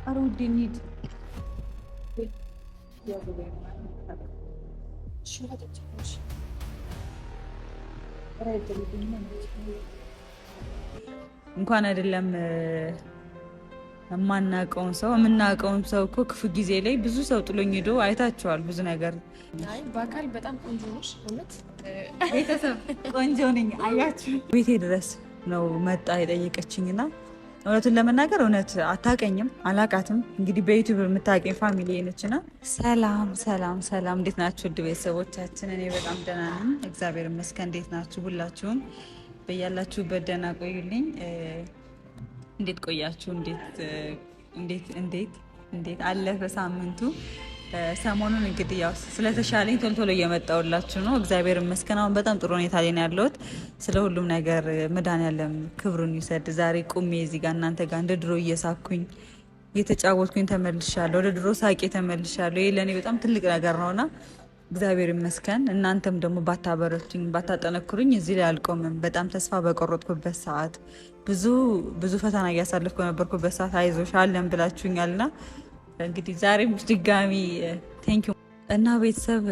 ኧረ ውዴ እንሂድ። እንኳን አይደለም የማናውቀውን ሰው የምናውቀውን ሰው እኮ ክፉ ጊዜ ላይ ብዙ ሰው ጥሎኝ ሄዶ አይታችኋል። ብዙ ነገር በአካል በጣም ቆንጆ ነሽ። እውነት ቤተሰብ ቆንጆ ነኝ። አያችሁ ቤቴ ድረስ ነው መጣ የጠየቀችኝና እውነቱን ለመናገር እውነት አታውቀኝም፣ አላውቃትም። እንግዲህ በዩቲዩብ የምታውቀኝ ፋሚሊ ነችና፣ ሰላም ሰላም ሰላም፣ እንዴት ናችሁ ውድ ቤተሰቦቻችን? እኔ በጣም ደህና ነኝ፣ እግዚአብሔር ይመስገን። እንዴት ናችሁ? ሁላችሁም በያላችሁበት ደህና ቆዩልኝ። እንዴት ቆያችሁ? እንዴት አለፈ ሳምንቱ? ሰሞኑን እንግዲህ ያው ስለተሻለኝ ቶሎ ቶሎ እየመጣሁላችሁ ነው። እግዚአብሔር ይመስገን አሁን በጣም ጥሩ ሁኔታ ላይ ነው ያለሁት። ስለ ሁሉም ነገር መድኃኒዓለም ክብሩን ይውሰድ። ዛሬ ቁሜ እዚህ ጋር እናንተ ጋር እንደ ድሮ እየሳኩኝ እየተጫወትኩኝ ተመልሻለሁ። ወደ ድሮ ሳቄ ተመልሻለሁ። ይህ ለእኔ በጣም ትልቅ ነገር ነውና እግዚአብሔር ይመስገን። እናንተም ደግሞ ባታበረቱኝ ባታጠነክሩኝ እዚህ ላይ አልቆምም። በጣም ተስፋ በቆረጥኩበት ሰዓት ብዙ ፈተና እያሳለፍኩ በነበርኩበት ሰዓት አይዞሽ አለን ብላችሁኛልና እንግዲህ ዛሬም ድጋሚ ቴንኪው እና ቤተሰብ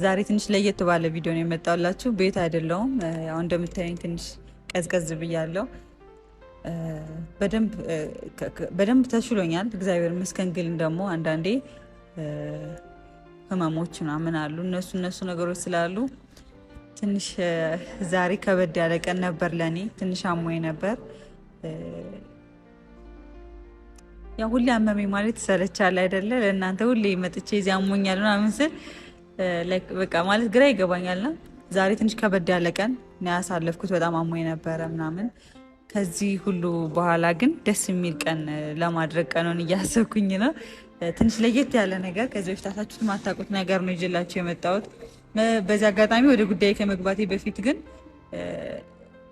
ዛሬ ትንሽ ለየት ባለ ቪዲዮ ነው የመጣሁላችሁ። ቤት አይደለሁም፣ ያው እንደምታዩኝ ትንሽ ቀዝቀዝ ብያለሁ። በደንብ ተሽሎኛል እግዚአብሔር ይመስገን። ግን ደግሞ አንዳንዴ ህመሞች ምናምን አሉ። እነሱ ነገሮች ስላሉ ትንሽ ዛሬ ከበድ ያለ ቀን ነበር ለእኔ። ትንሽ አሞኝ ነበር። ያው ሁሌ አመመኝ ማለት ይሰለቻል አይደለ? ለእናንተ ሁሌ መጥቼ እዚህ አሞኛል ምናምን ስል በቃ ማለት ግራ ይገባኛልና ዛሬ ትንሽ ከበድ ያለ ቀን ነው ያሳለፍኩት። በጣም አሞኝ ነበረ ምናምን። ከዚህ ሁሉ በኋላ ግን ደስ የሚል ቀን ለማድረግ ቀኑን እያሰብኩኝ ነው። ትንሽ ለየት ያለ ነገር ከዚህ በፊት ታታችሁት የማታውቁት ነገር ነው ይዤላችሁ የመጣሁት። በዚህ አጋጣሚ ወደ ጉዳይ ከመግባቴ በፊት ግን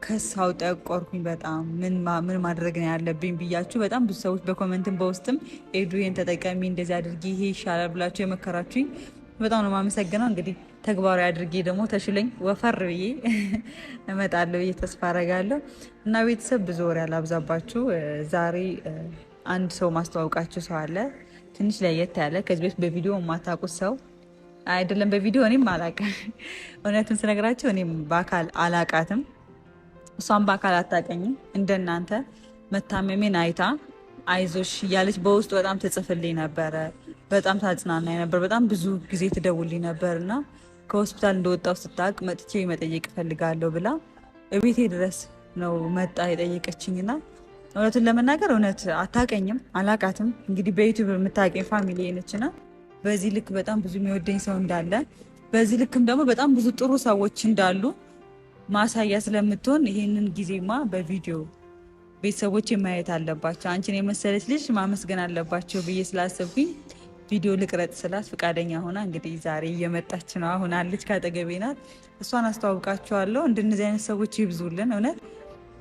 ከሳው ጠቆርኩኝ በጣም ምን ማድረግ ነው ያለብኝ ብያችሁ በጣም ብዙ ሰዎች በኮመንትም በውስጥም ኤዱ ይሄን ተጠቀሚ እንደዚህ አድርጊ ይሄ ይሻላል ብላችሁ የመከራችሁኝ በጣም ነው የማመሰግነው። እንግዲህ ተግባራዊ አድርጌ ደግሞ ተሽለኝ ወፈር ብዬ እመጣለሁ ብዬ ተስፋ አረጋለሁ። እና ቤተሰብ ብዙ ወሬ አላብዛባችሁ። ዛሬ አንድ ሰው ማስተዋወቃችሁ ሰው አለ። ትንሽ ለየት ያለ ከዚህ በፊት በቪዲዮ የማታውቁት ሰው አይደለም። በቪዲዮ እኔም አላውቅም፣ እውነቱን ስነግራቸው እኔም በአካል አላውቃትም፣ እሷም በአካል አታውቀኝም። እንደናንተ መታመሜን አይታ አይዞሽ እያለች በውስጥ በጣም ትጽፍልኝ ነበረ፣ በጣም ታጽናናኝ ነበር፣ በጣም ብዙ ጊዜ ትደውልኝ ነበር እና ከሆስፒታል እንደወጣው ስታውቅ መጥቼ መጠየቅ እፈልጋለሁ ብላ እቤቴ ድረስ ነው መጣ የጠየቀችኝና እውነቱን ለመናገር እውነት አታውቀኝም፣ አላውቃትም። እንግዲህ በዩቲዩብ የምታውቀኝ ፋሚሊ ነችና በዚህ ልክ በጣም ብዙ የሚወደኝ ሰው እንዳለ በዚህ ልክም ደግሞ በጣም ብዙ ጥሩ ሰዎች እንዳሉ ማሳያ ስለምትሆን ይሄንን ጊዜማ በቪዲዮ ቤተሰቦች ማየት አለባቸው፣ አንቺን የመሰለች ልጅ ማመስገን አለባቸው ብዬ ስላሰብኩኝ ቪዲዮ ልቅረጥ ስላት ፈቃደኛ ሆና እንግዲህ ዛሬ እየመጣች ነው። አሁን አለች ካጠገቤ ናት። እሷን አስተዋውቃችኋለሁ። እንደነዚህ አይነት ሰዎች ይብዙልን። እውነት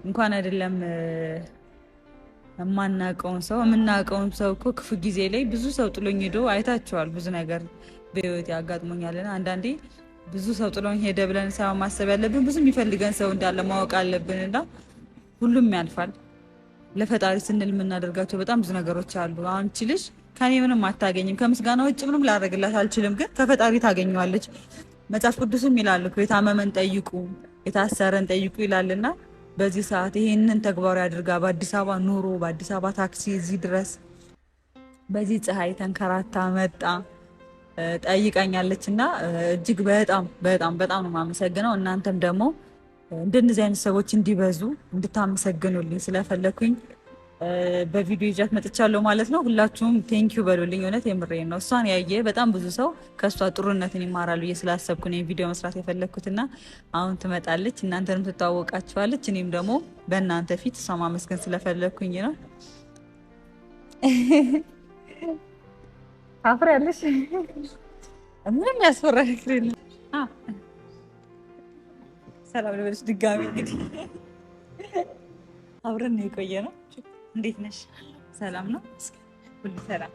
እንኳን አይደለም የማናውቀውን ሰው የምናውቀውን ሰው እኮ ክፉ ጊዜ ላይ ብዙ ሰው ጥሎኝ ሄዶ አይታችኋል። ብዙ ነገር በህይወት ያጋጥሞኛልና አንዳንዴ ብዙ ሰው ጥሎኝ ሄደ ብለን ሳይሆን ማሰብ ያለብን ብዙ የሚፈልገን ሰው እንዳለ ማወቅ አለብን። እና ሁሉም ያልፋል። ለፈጣሪ ስንል የምናደርጋቸው በጣም ብዙ ነገሮች አሉ። አሁን እቺ ልጅ ከኔ ምንም አታገኝም፣ ከምስጋና ውጭ ምንም ላደርግላት አልችልም፣ ግን ከፈጣሪ ታገኘዋለች። መጽሐፍ ቅዱስም ይላል እኮ የታመመን ጠይቁ የታሰረን ጠይቁ ይላልና በዚህ ሰዓት ይሄንን ተግባራዊ አድርጋ በአዲስ አበባ ኑሮ በአዲስ አበባ ታክሲ እዚህ ድረስ በዚህ ፀሐይ ተንከራታ መጣ ጠይቃኛለች እና እጅግ በጣም በጣም በጣም ነው የማመሰግነው። እናንተም ደግሞ እንደነዚህ አይነት ሰዎች እንዲበዙ እንድታመሰግኑልኝ ስለፈለኩኝ በቪዲዮ ይዣት መጥቻለሁ ማለት ነው። ሁላችሁም ቴንኪዩ በሉልኝ። እውነት የምሬን ነው። እሷን ያየ በጣም ብዙ ሰው ከእሷ ጥሩነትን ይማራሉ ብዬ ስላሰብኩ ነው ቪዲዮ መስራት የፈለግኩትና አሁን ትመጣለች፣ እናንተንም ትታወቃችኋለች። እኔም ደግሞ በእናንተ ፊት እሷ ማመስገን ስለፈለግኩኝ ነው። ታፍሪያለሽ? ምንም ያስፈራ ነገር የለም። ሰላም ልበልሽ ድጋሚ። እንግዲህ አብረን ነው የቆየ ነው። እንዴት ነሽ? ሰላም ነው? ሁሉ ሰላም።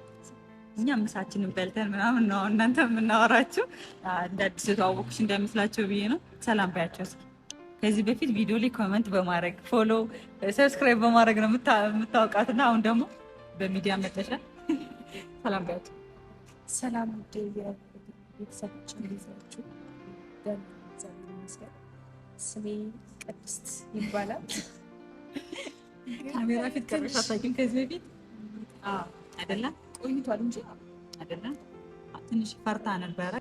እኛ ምሳችንን በልተን ምናምን ነው እናንተ የምናወራችሁ። እንደ አዲስ የተዋወቅሽ እንዳይመስላቸው ብዬ ነው። ሰላም ባያቸው። ከዚህ በፊት ቪዲዮ ላይ ኮመንት በማድረግ ፎሎ፣ ሰብስክራይብ በማድረግ ነው የምታውቃትና አሁን ደግሞ በሚዲያ መጥተሻል። ሰላም ቢያት ሰላም ቤተሰቦች እንዴት ናችሁ? ስሜ ቅድስት ይባላል። ካሜራ ፊት ቀርበሽ አታውቂም ከዚህ በፊት? አይደለ? ቆይቷል እንጂ አይደለ? ትንሽ ፈርታ ነበረ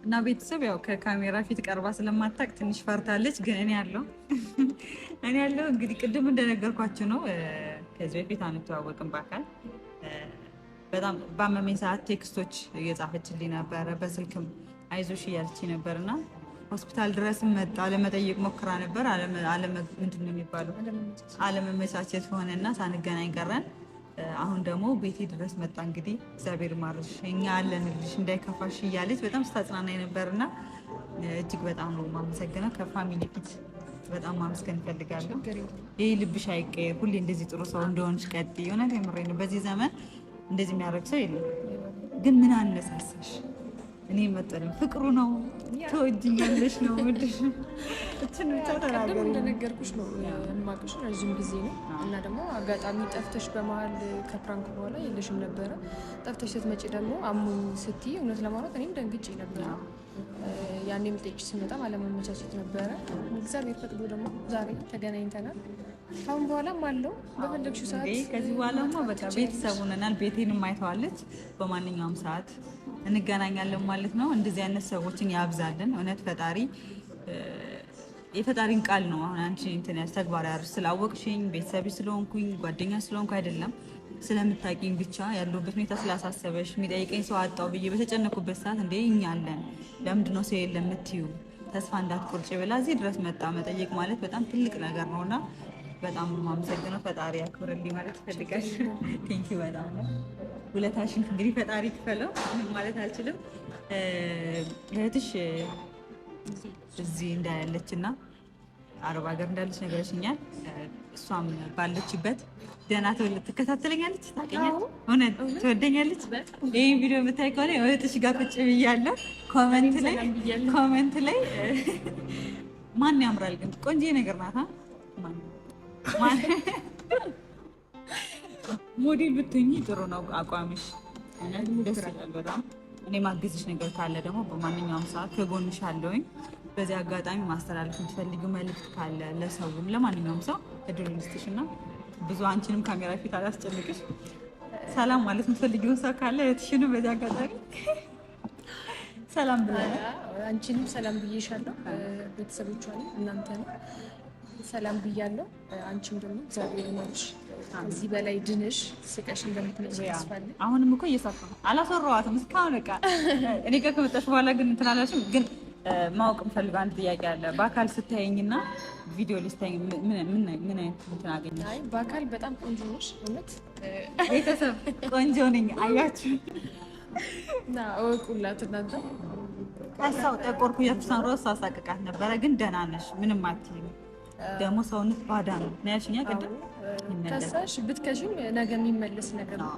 እና ቤተሰብ ያው ከካሜራ ፊት ቀርባ ስለማታውቅ ትንሽ ፈርታለች። ግን እኔ ያለው እንግዲህ ቅድም እንደነገርኳችሁ ነው። ከዚህ በፊት አንተዋወቅም በአካል በጣም ባመመኝ ሰዓት ቴክስቶች እየጻፈችልኝ ነበረ፣ በስልክም አይዞሽ እያለችኝ ነበር እና ሆስፒታል ድረስ መጣ ለመጠየቅ ሞክራ ነበር። ምንድን ነው የሚባለው አለመመቻቸት ሆነና ሳንገናኝ ቀረን። አሁን ደግሞ ቤቴ ድረስ መጣ። እንግዲህ እግዚአብሔር ማርሽ እኛ አለንልሽ እንዳይከፋሽ እያለች በጣም ስታጽናናኝ ነበርና እጅግ በጣም ነው የማመሰግነው። ከፋሚሊ ፊት በጣም ማመስገን እፈልጋለሁ። ይህ ልብሽ አይቀየር፣ ሁሌ እንደዚህ ጥሩ ሰው እንደሆንሽ ቀጥይ። እውነት የምሬን ነው። በዚህ ዘመን እንደዚህ የሚያደርግ ሰው የለም። ግን ምን አነሳሳሽ? እኔ መጠለኝ ፍቅሩ ነው ትወጂኛለሽ ነው ምድሽ እችን ብቻ ተናገሩ። እንደነገርኩሽ ነው የማውቅሽ ረዥም ጊዜ ነው እና ደግሞ አጋጣሚ ጠፍተሽ በመሀል ከፕራንክ በኋላ የለሽም ነበረ። ጠፍተሽ ስትመጪ ደግሞ አሞኝ ስትይ እውነት ለማውራት እኔም ደንግጬ ነበረ። ያኔ የምጠይቅሽ ስመጣም አለመመቻቸት ነበረ። እግዚአብሔር ፈቅዶ ደግሞ ዛሬ ተገናኝተናል። ካሁን በኋላም አለው በፈለግሽው ሰዓት ከዚህ በኋላማ በቃ ቤተሰብ ሆነናል። ቤቴንም አይተዋለች። በማንኛውም ሰዓት እንገናኛለን ማለት ነው። እንደዚህ አይነት ሰዎችን ያብዛልን። እውነት ፈጣሪ የፈጣሪን ቃል ነው። አሁን አንቺ እንትን ተግባር ያር ስላወቅሽኝ ቤተሰብ ስለሆንኩኝ ጓደኛ ስለሆንኩ አይደለም ስለምታውቂኝ ብቻ ያለሁበት ሁኔታ ስላሳሰበሽ የሚጠይቀኝ ሰው አጣው ብዬ በተጨነኩበት ሰዓት እንደ እኛ አለን ለምንድነው ሰው የለም የምትይው ተስፋ እንዳትቆርጭ ብላ እዚህ ድረስ መጣ። መጠየቅ ማለት በጣም ትልቅ ነገር ነውና በጣም የማመሰግነው። ፈጣሪ ያክብርልኝ ማለት ፈልጋሽ። ቴንኪው በጣም ነው። ውለታሽን እንግዲህ ፈጣሪ ክፈለው ማለት አልችልም። እህትሽ እዚህ እንዳያለች እና አረብ ሀገር እንዳለች ነገረሽኛል። እሷም ባለችበት ደህና ትከታተለኛለች፣ ታውቀኛለች፣ እውነት ትወደኛለች። ይህን ቪዲዮ የምታይ ከሆነ እህትሽ ጋር ቁጭ ብያለሁ። ኮመንት ላይ ማን ያምራል ግን ቆንጆ ነገር ናታ ሞዴል ብትሆኚ ጥሩ ነው አቋምሽ፣ ደስ ይላል በጣም። እኔ ማገዝሽ ነገር ካለ ደግሞ በማንኛውም ሰዓት ከጎንሽ አለሁኝ። በዚህ አጋጣሚ ማስተላለፍ የምትፈልጊው መልዕክት ካለ ለሰውም ለማንኛውም ሰው እድል ልስጥሽ እና ብዙ አንቺንም ካሜራ ፊት አላስጨንቅሽ። ሰላም ማለት የምትፈልጊውን ሰው ካለ እህትሽንም በዚህ አጋጣሚ ሰላም ብለናል። አንቺንም ሰላም ብዬሻለሁ፣ ቤተሰቦቿንም እናንተንም ሰላም ብያለሁ። አንቺም ደግሞ እግዚአብሔር ይመስገን እዚህ በላይ ድንሽ ስቀሽ እንደምትመጪ ተስፋ አለኝ። አሁንም እኮ እየሳፈሁ አላሰራኋትም እስካሁን በቃ እኔ ጋር ከመጣሽ በኋላ ግን እንትን አላልሽም። ግን ማወቅ የምፈልገው አንድ ጥያቄ አለ። በአካል ስታየኝና ቪዲዮ ሊስታየኝ ምን አይነት እንትን አገኘሽ? አይ በአካል በጣም ቆንጆ ነሽ። እውነት ቤተሰብ ቆንጆ ነኝ አያችሁ እና እወቁላት እናንተ። ቀሳው ጠቆርኩ ያፍሳን ሮስ አሳቅቃት ነበረ። ግን ደህና ነሽ ምንም አትይም። ደግሞ ሰውነት ባዳ ነው ያልሽኛ ቅድም። ከሳሽ ብትከሽም ነገ የሚመለስ ነገር ነው።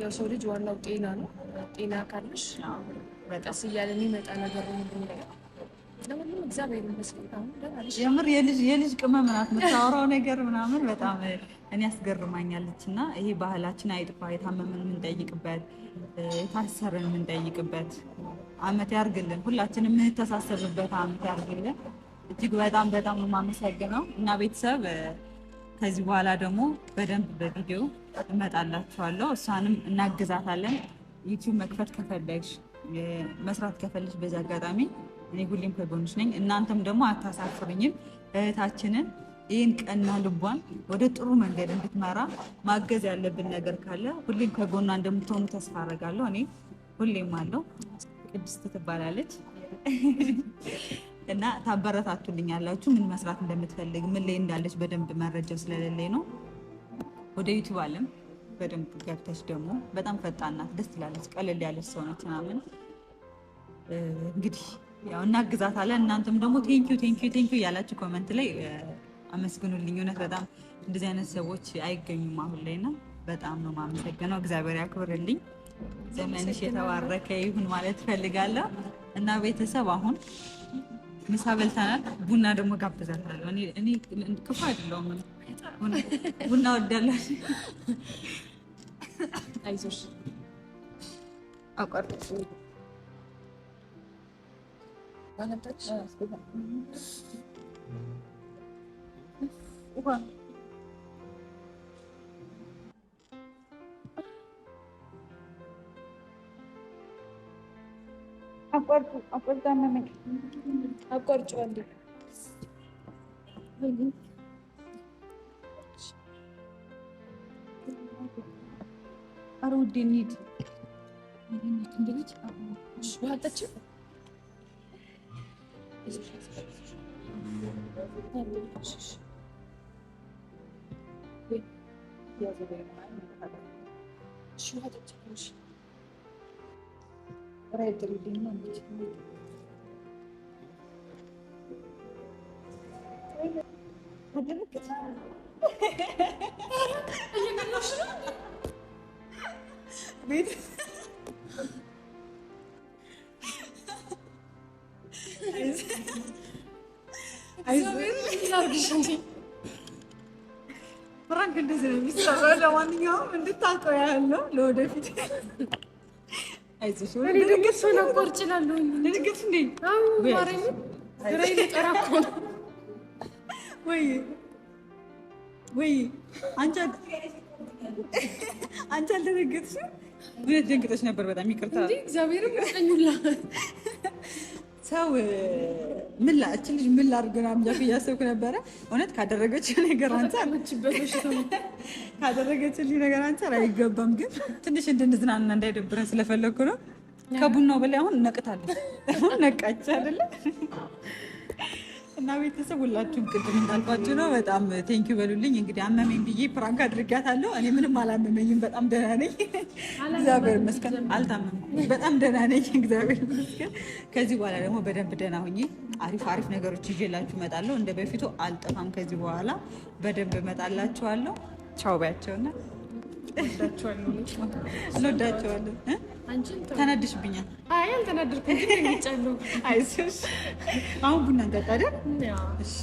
ያው ሰው ልጅ ዋናው ጤና ነው። ጤና ካለሽ ቀስ እያለ የሚመጣ ነገር ነው። ሁሉ ነገር ለሁሉም እግዚአብሔር ይመስገን አሁን ደህና ነሽ። የምር የልጅ ቅመም ናት የምታወራው ነገር ምናምን በጣም እኔ ያስገርማኛለች። እና ይሄ ባህላችን አይጥፋ። የታመምን የምንጠይቅበት የታሰረን የምንጠይቅበት አመት ያርግልን። ሁላችንም የምንተሳሰብበት አመት ያርግልን። እጅግ በጣም ነው የማመሰግነው። እና ቤተሰብ ከዚህ በኋላ ደግሞ በደንብ በቪዲዮ እመጣላችኋለሁ። እሷንም እናግዛታለን። ዩቲዩብ መክፈት ከፈለግሽ መስራት ከፈለግሽ በዚህ አጋጣሚ እኔ ሁሌም ከጎንሽ ነኝ። እናንተም ደግሞ አታሳፍሩኝም። እህታችንን ይህን ቀና ልቧን ወደ ጥሩ መንገድ እንድትመራ ማገዝ ያለብን ነገር ካለ ሁሌም ከጎኗ እንደምትሆኑ ተስፋ አደርጋለሁ። እኔ ሁሌም አለው። ቅድስት ትባላለች እና ታበረታቱልኛላችሁ። ምን መስራት እንደምትፈልግ ምን ላይ እንዳለች በደንብ መረጃው ስለሌለኝ ነው። ወደ ዩቲዩብ አለም በደንብ ገብተሽ ደግሞ በጣም ፈጣን ናት፣ ደስ ትላለች፣ ቀለል ያለች ሰው ነች ምናምን። እንግዲህ ያው እናግዛታለን። እናንተም ደግሞ ቴንኪዩ ያላችሁ ኮመንት ላይ አመስግኑልኝ። እውነት በጣም እንደዚህ አይነት ሰዎች አይገኙም አሁን ላይ እና በጣም ነው የማመሰግነው። እግዚአብሔር ያክብርልኝ። ዘመንሽ የተባረከ ይሁን ማለት ፈልጋለሁ። እና ቤተሰብ አሁን ምሳ በልተናል። ቡና ደግሞ ጋብዛታለሁ። እኔ ክፉ አይደለሁም፣ ቡና ወዳለሁ። አይዞሽ አቋርጥ ውሃ አቋርጣ መመኝ አቋርጬዋለሁ። ኧረ ውዴ እንሂድ። ቤት ፍራንክ እንደዚህ ነው የሚሰራው። ለማንኛውም እንድታውቀው ያህል ነው ለወደፊት። አይዞሽ ወይ አንቺ አልደነገጥሽም? ብለት ደንግጠሽ ነበር። በጣም ይቅርታ እግዚአብሔር ይመስገን። ሰው ምን እች ልጅ ምን ላድርግ ምናምን እያሰብኩ ነበረ። እውነት ካደረገችልኝ ነገር አንፃር አይገባም፣ ግን ትንሽ እንድንዝናና እንዳይደብረን ስለፈለግኩ ነው። ከቡናው በላይ አሁን ነቅታለች። አሁን ነቃች አይደለ? እና ቤተሰብ ሁላችሁም ቅድም እንዳልኳችሁ ነው። በጣም ቴንኪው በሉልኝ። እንግዲህ አመመኝ ብዬ ፕራንክ አድርጋታለሁ። እኔ ምንም አላመመኝም፣ በጣም ደህና ነኝ፣ እግዚአብሔር ይመስገን። አልታመምኩም፣ በጣም ደህና ነኝ፣ እግዚአብሔር ይመስገን። ከዚህ በኋላ ደግሞ በደንብ ደህና ሆኜ አሪፍ ነገሮች ይዤላችሁ እመጣለሁ። እንደ በፊቱ አልጠፋም። ከዚህ በኋላ በደንብ እመጣላችኋለሁ። ቻው ባያቸውና እንወዳቸዋለን። ተናድሽብኛል? አይ አልተናደድኩም፣ ግን አይዞሽ። አሁን ቡና እንጠጣ አይደል? እሺ